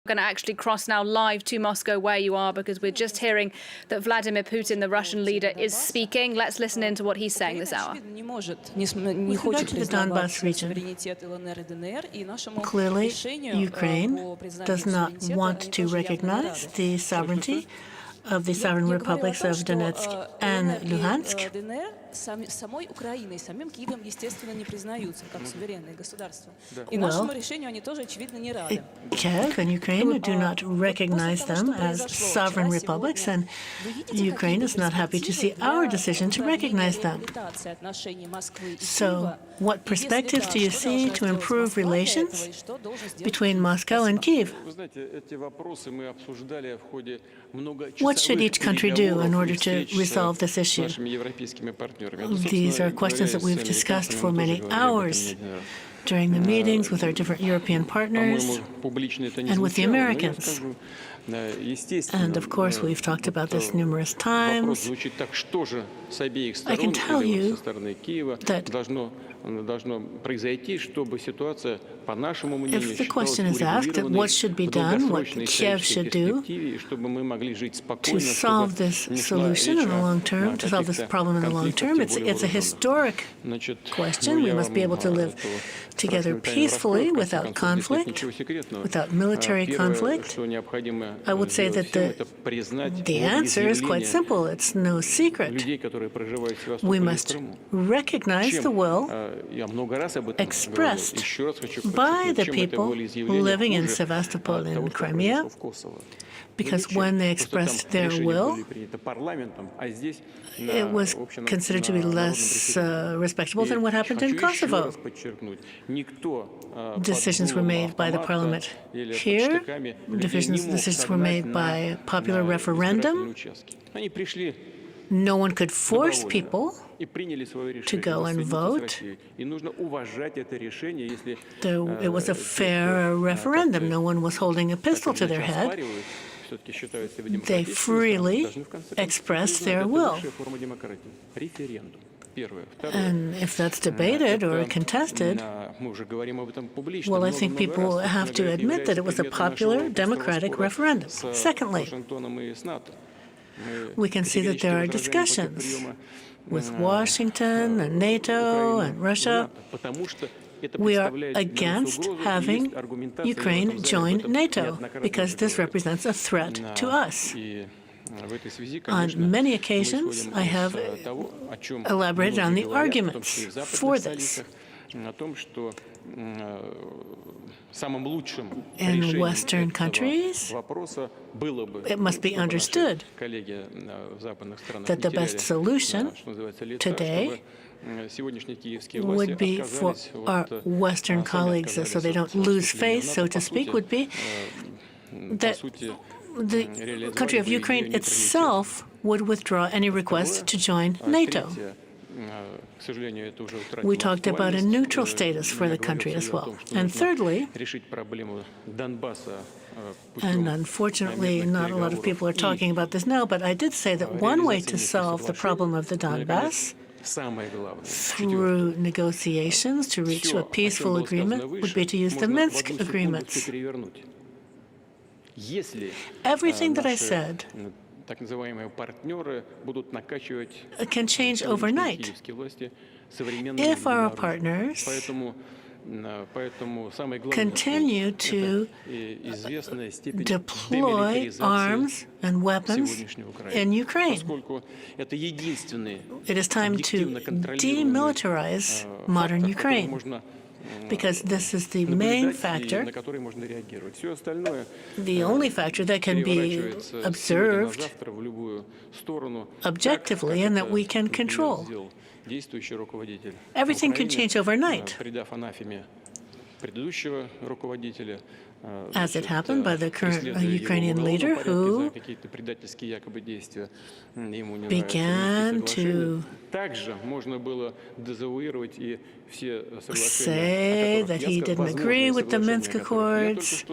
We're going to actually cross now live to Moscow where you are, because we're just hearing that Vladimir Putin, the Russian leader, is speaking. Let's listen in to what he's saying this hour. With regard to the Donbas region, clearly Ukraine does not want to recognize the sovereignty of the sovereign republics of Donetsk and Luhansk. Well, Kiev and Ukraine do not recognize them as sovereign republics, and Ukraine is not happy to see our decision to recognize them. So, what perspectives do you see to improve relations between Moscow and Kiev? What should each country do in order to resolve this issue? These are questions that we've discussed for many hours during the meetings with our different European partners and with the Americans. And of course, we've talked about this numerous times. I can tell you that if the question is asked that what should be done, what Kiev should do to solve this solution in the long term, to solve this problem in the long term, it's a historic question. We must be able to live together peacefully without conflict, without military conflict. I would say that the answer is quite simple. It's no secret. We must recognize the will expressed by the people living in Sevastopol and Crimea, because when they expressed their will, it was considered to be less respectable than what happened in Kosovo. Decisions were made by the parliament here. Decisions were made by popular referendum. No one could force people to go and vote. It was a fair referendum. No one was holding a pistol to their head. They freely expressed their will. And if that's debated or contested, well, I think people have to admit that it was a popular democratic referendum. Secondly, we can see that there are discussions with Washington and NATO and Russia. We are against having Ukraine join NATO because this represents a threat to us. On many occasions, I have elaborated on the arguments for this. In Western countries, it must be understood that the best solution today would be for our Western colleagues, so they don't lose face, so to speak, would be that the country of Ukraine itself would withdraw any request to join NATO. We talked about a neutral status for the country as well. And thirdly, and unfortunately not a lot of people are talking about this now, but I did say that one way to solve the problem of the Donbas through negotiations to reach a peaceful agreement would be to use the Minsk agreements. Everything that I said can change overnight if our partners continue to deploy arms and weapons in Ukraine. It is time to demilitarize modern Ukraine, because this is the main factor, the only factor that can be observed objectively and that we can control. Everything can change overnight, as it happened by the current Ukrainian leader, who began to say that he didn't agree with the Minsk Accords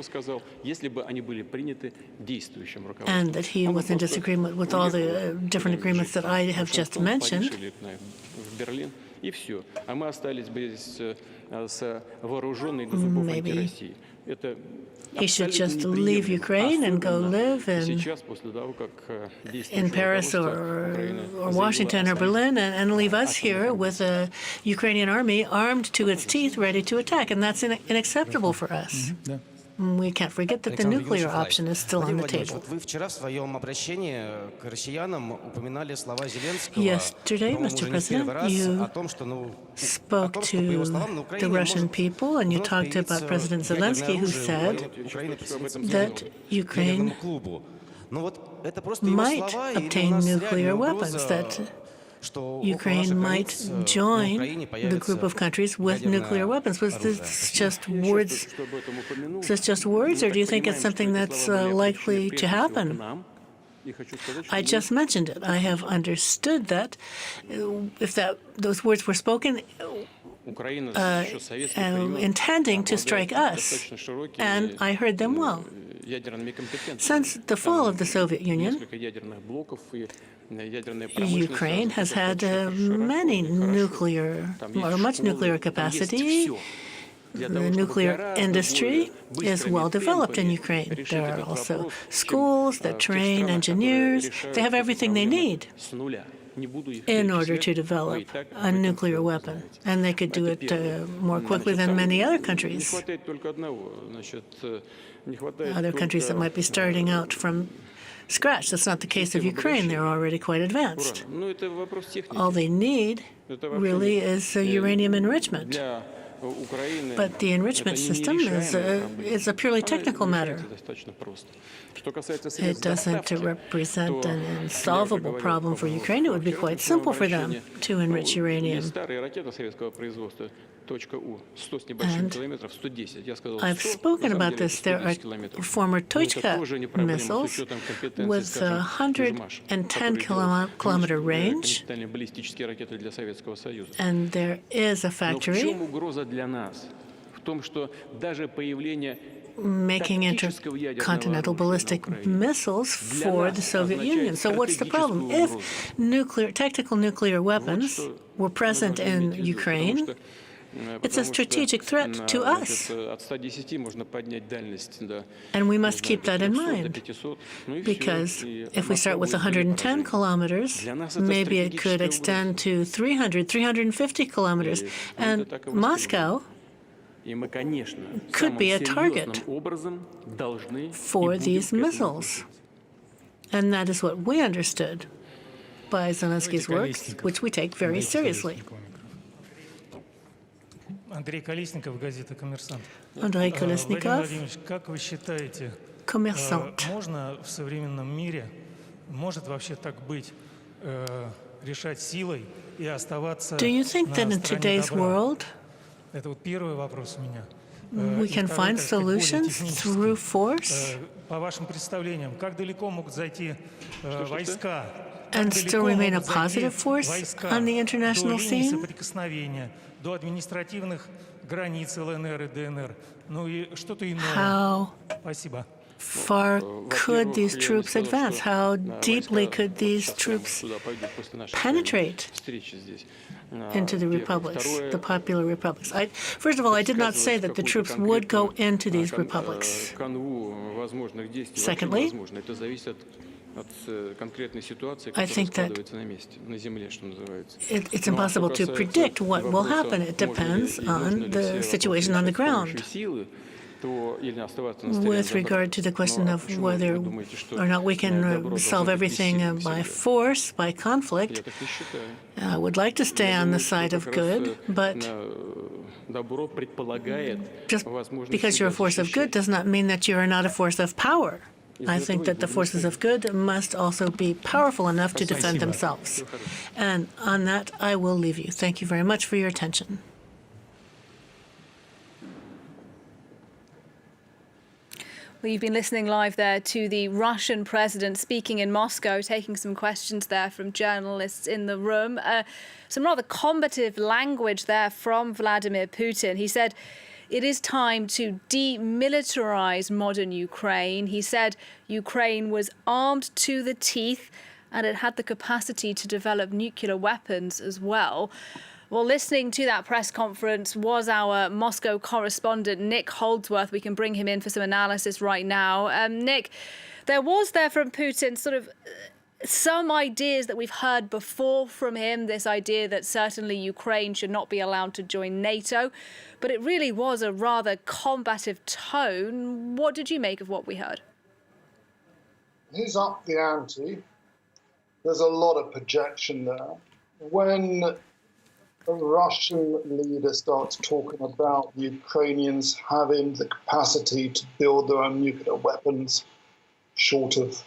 and that he was in disagreement with all the different agreements that I have just mentioned. Maybe He should just leave Ukraine and go live in Paris or Washington or Berlin and leave us here with a Ukrainian army armed to its teeth, ready to attack. And that's unacceptable for us. We can't forget that the nuclear option is still on the table. Yesterday, Mr. President, you spoke to the Russian people and you talked about President Zelensky, who said that Ukraine might obtain nuclear weapons, that Ukraine might join the group of countries with nuclear weapons. Was this just words? Is this just words, or do you think it's something that's likely to happen? I just mentioned it. I have understood that if those words were spoken intending to strike us, and I heard them well. Since the fall of the Soviet Union, Ukraine has had much nuclear capacity. The nuclear industry is well developed in Ukraine. There are also schools that train engineers. They have everything they need in order to develop a nuclear weapon. And they could do it more quickly than many other countries. Other countries that might be starting out from scratch. That's not the case of Ukraine. They're already quite advanced. All they need really is uranium enrichment. But the enrichment system is a purely technical matter. It doesn't represent an insolvable problem for Ukraine. It would be quite simple for them to enrich uranium. And I've spoken about this. There are former Tochka missiles with a 110-kilometer range, and there is a factory making intercontinental ballistic missiles for the Soviet Union. So what's the problem? If tactical nuclear weapons were present in Ukraine, it's a strategic threat to us. And we must keep that in mind, because if we start with 110 kilometers, maybe it could extend to 300, 350 kilometers. And Moscow could be a target for these missiles. And that is what we understood by Zelensky's works, which we take very seriously. Андрей Колесников, газета «Коммерсант». Андрей Колесников, Владимир Владимирович, как вы считаете, Коммерсант. можно в современном мире, может вообще так быть, решать силой и оставаться на стороне добра? Это вот первый вопрос у меня. We can find solutions through force. По вашим представлениям, как далеко могут зайти войска? And still remain a positive force on the international scene? Соприкосновения до административных границ ЛНР и ДНР. Ну и что-то иное. How Спасибо. far could these troops advance? How deeply could these troops penetrate into the republics, the popular republics? First of all, I did not say that the troops would go into these republics. Secondly, I think that it's impossible to predict what will happen. It depends on the situation on the ground. With regard to the question of whether or not we can solve everything by force, by conflict, I would like to stay on the side of good, but just because you're a force of good does not mean that you are not a force of power. I think that the forces of good must also be powerful enough to defend themselves. And on that, I will leave you. Thank you very much for your attention. Well, you've been listening live there to the Russian president speaking in Moscow, taking some questions there from journalists in the room. Some rather combative language there from Vladimir Putin. He said it is time to demilitarize modern Ukraine. He said Ukraine was armed to the teeth and it had the capacity to develop nuclear weapons as well. Well, listening to that press conference was our Moscow correspondent, Nick Holdsworth. We can bring him in for some analysis right now. Nick, there was there from Putin sort of some ideas that we've heard before from him, this idea that certainly Ukraine should not be allowed to join NATO, but it really was a rather combative tone. What did you make of what we heard? He's up the ante. There's a lot of projection there. When a Russian leader starts talking about the Ukrainians having the capacity to build their own nuclear weapons, short of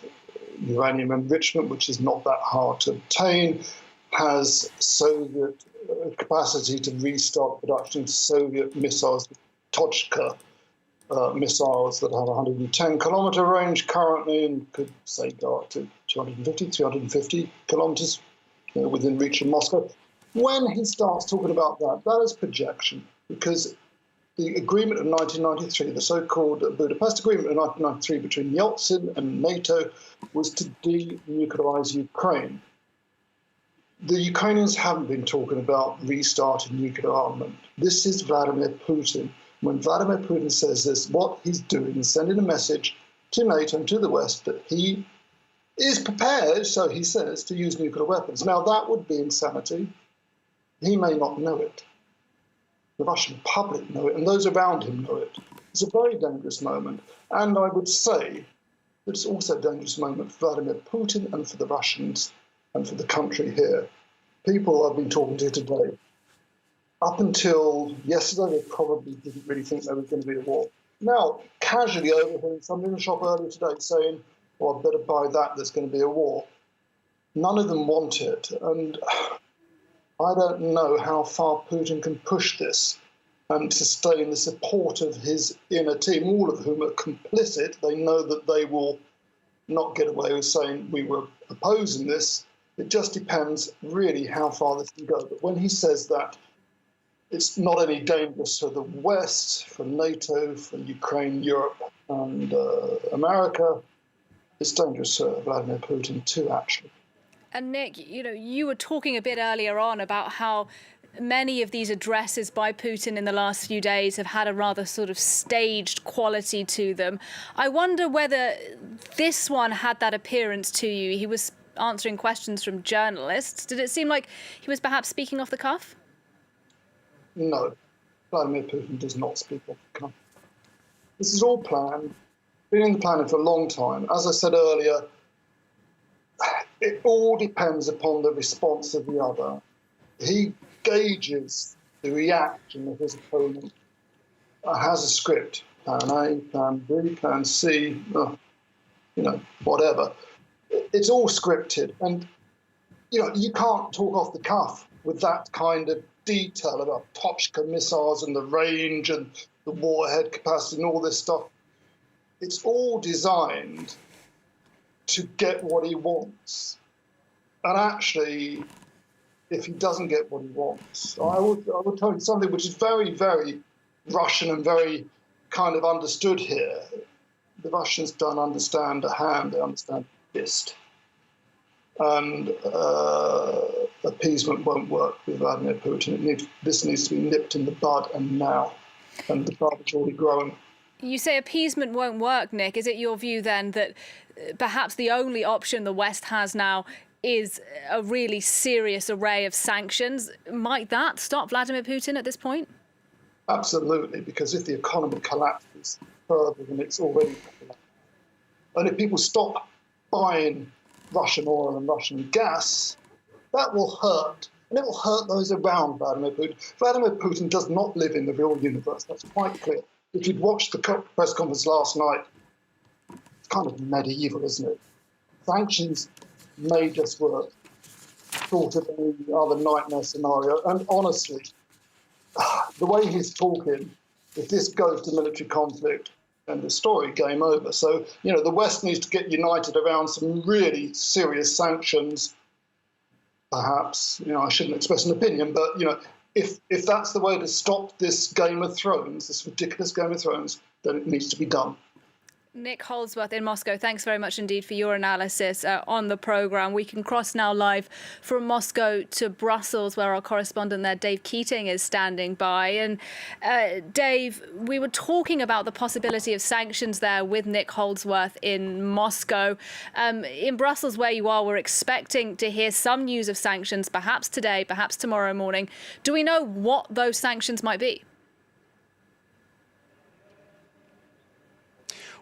uranium enrichment, which is not that hard to obtain, has Soviet capacity to restart production of Soviet missiles, Tochka missiles that have 110 kilometer range currently and could, say, go up to 250, 350 kilometers within reach of Moscow. When he starts talking about that, that is projection, because the agreement of 1993, the so-called Budapest Agreement of 1993 between Yeltsin and NATO, was to denuclearize Ukraine. The Ukrainians haven't been talking about restarting nuclear armament. This is Vladimir Putin. When Vladimir Putin says this, what he's doing is sending a message to NATO and to the West that he is prepared, so he says, to use nuclear weapons. Now, that would be insanity. He may not know it. The Russian public know it, and those around him know it. It's a very dangerous moment. And I would say that it's also a dangerous moment for Vladimir Putin and for the Russians and for the country here. People I've been talking to today, up until yesterday, they probably didn't really think there was going to be a war. Now, casually overhearing somebody in the shop earlier today saying, well, I better buy that, there's going to be a war. None of them want it. And I don't know how far Putin can push this and sustain the support of his inner team, all of whom are complicit. They know that they will not get away with saying we were opposing this. It just depends really how far this can go. But when he says that it's not only dangerous for the West, for NATO, for Ukraine, Europe, and America, it's dangerous for Vladimir Putin too, actually. And Nick, you were talking a bit earlier on about how many of these addresses by Putin in the last few days have had a rather sort of staged quality to them. I wonder whether this one had that appearance to you. He was answering questions from journalists. Did it seem like he was perhaps speaking off the cuff? No, Vladimir Putin does not speak off the cuff. This is all planned, been in the planning for a long time. As I said earlier, it all depends upon the response of the other. He gauges the reaction of his opponent, has a script, plan A, plan B, plan C, whatever. It's all scripted. And, you can't talk off the cuff with that kind of detail about Tochka missiles and the range and the warhead capacity and all this stuff. It's all designed to get what he wants. And actually, if he doesn't get what he wants, I would tell you something which is very, very Russian and very kind of understood here. The Russians don't understand a hand, they understand a fist. And appeasement won't work with Vladimir Putin. This needs to be nipped in the bud and now. And the bud is already growing. You say appeasement won't work, Nick. Is it your view then that perhaps the only option the West has now is a really serious array of sanctions? Might that stop Vladimir Putin at this point? Absolutely, because if the economy collapses further than it's already collapsed, and if people stop buying Russian oil and Russian gas, that will hurt. And it will hurt those around Vladimir Putin. Vladimir Putin does not live in the real universe. That's quite clear. If you'd watched the press conference last night, it's kind of medieval, isn't it? Sanctions may just work, sort of any other nightmare scenario. And honestly, the way he's talking, if this goes to military conflict, and the story, game over. So, the West needs to get united around some really serious sanctions. Perhaps, I shouldn't express an opinion, but, if that's the way to stop this Game of Thrones, this ridiculous Game of Thrones, then it needs to be done. Nick Holdsworth in Moscow, thanks very much indeed for your analysis on the programme. We can cross now live from Moscow to Brussels, where our correspondent there, Dave Keating, is standing by. And Dave, we were talking about the possibility of sanctions there with Nick Holdsworth in Moscow. In Brussels, where you are, we're expecting to hear some news of sanctions, perhaps today, perhaps tomorrow morning. Do we know what those sanctions might be?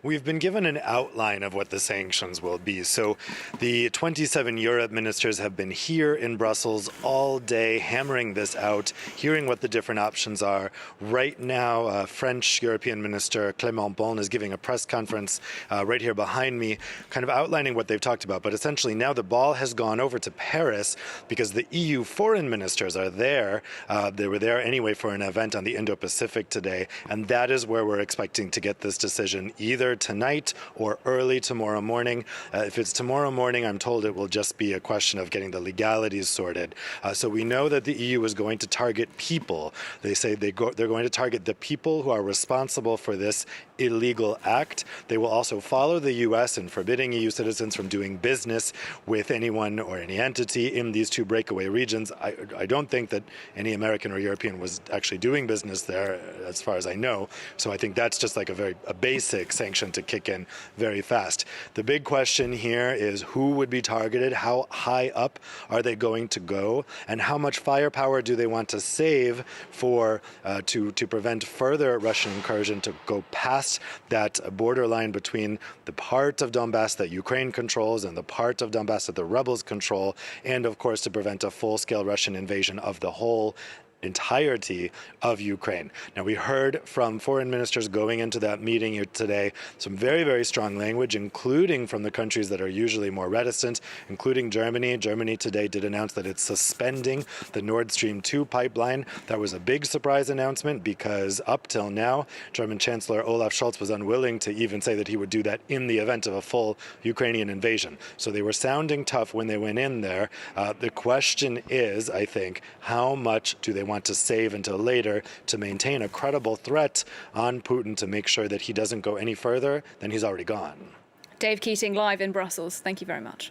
We've been given an outline of what the sanctions will be. So the 27 Europe ministers have been here in Brussels all day, hammering this out, hearing what the different options are. Right now, French European Minister Clément Beaune is giving a press conference right here behind me, kind of outlining what they've talked about. But essentially now the ball has gone over to Paris because the EU foreign ministers are there. They were there anyway for an event on the Indo-Pacific today. And that is where we're expecting to get this decision either tonight or early tomorrow morning. If it's tomorrow morning, I'm told it will just be a question of getting the legalities sorted. So we know that the EU is going to target people. They say they're going to target the people who are responsible for this illegal act. They will also follow the US in forbidding EU citizens from doing business with anyone or any entity in these two breakaway regions. I don't think that any American or European was actually doing business there, as far as I know. So I think that's just like a basic sanction to kick in very fast. The big question here is who would be targeted, how high up are they going to go, and how much firepower do they want to save for to prevent further Russian incursion to go past that borderline between the part of Donbass that Ukraine controls and the part of Donbass that the rebels control, and of course to prevent a full-scale Russian invasion of the whole entirety of Ukraine. Now, we heard from foreign ministers going into that meeting here today some very, very strong language, including from the countries that are usually more reticent, including Germany. Germany today did announce that it's suspending the Nord Stream 2 pipeline. That was a big surprise announcement because up till now, German Chancellor Olaf Scholz was unwilling to even say that he would do that in the event of a full Ukrainian invasion. So they were sounding tough when they went in there. The question is, I think, how much do they want to save until later to maintain a credible threat on Putin to make sure that he doesn't go any further than he's already gone. Dave Keating live in Brussels. Thank you very much.